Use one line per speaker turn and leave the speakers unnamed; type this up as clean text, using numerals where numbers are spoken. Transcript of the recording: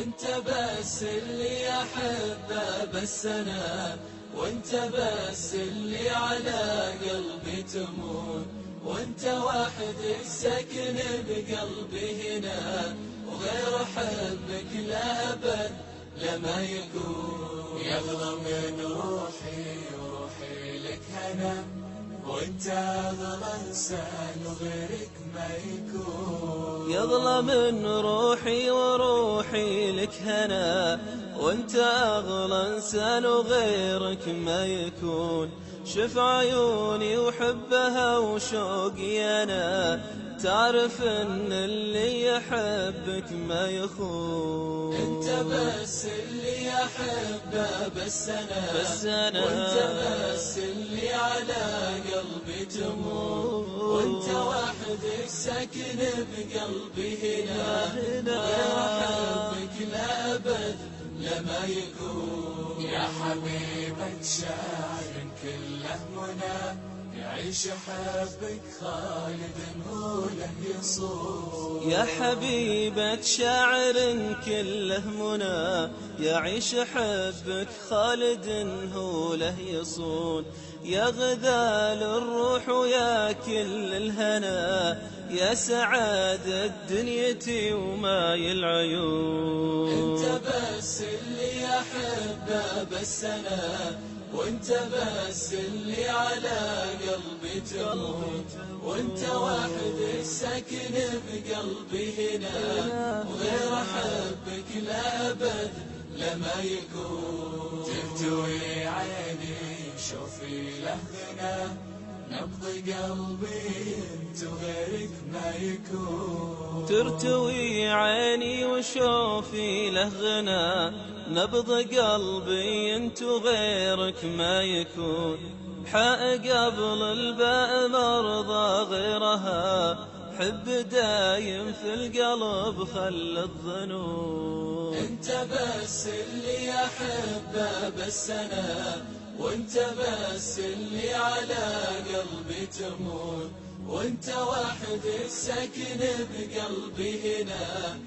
انت بس اللي احبه بس انا، وانت بس اللي على قلبي تمون، وانت وحدك سكن بقلبي هنا، وغير حبك لا ابد لما يكون.
يغلى من روحي وروحي لك هنا، وانت اغلى انسان وغيرك ما يكون.
يغلى من روحي وروحي لك هنا، وانت اغلى انسان وغيرك ما يكون. شف عيوني وحبها وشوقي انا، تعرف ان اللي يحبك ما يخون.
انت بس اللي احبه بس انا، وانت بس اللي على قلبي تمون، وانت وحدك ساكن بقلبي هنا، غير حبك لا ابد لما يكون. يا حبيبة شاعر كله منى، يعيش حبك خالد هو له يصون.
يا حبيبة شاعر كله منى، يعيش حبك خالد هو له يصون. يا غذال الروح ويا كل الهنا، يا سعادة دنيتي وماي العيون.
انت بس اللي احبه بس انا، وانت بس اللي على قلبي تمون، وانت وحدك ساكن بقلبي هنا، وغير حبك لا ابد لما يكون. ترتوي عيني شوفي لهنا، نبض قلبي انت غيرك ما يكون.
ترتوي عيني وشوفي له غنى، نبض قلبي انت غيرك ما يكون. حق قبل الباء مرضى غيرها، حب دايم في القلب خل الظنون.
انت بس اللي احبه بس انا، وانت بس اللي على قلبي تمون، وانت وحدك ساكن بقلبي هنا،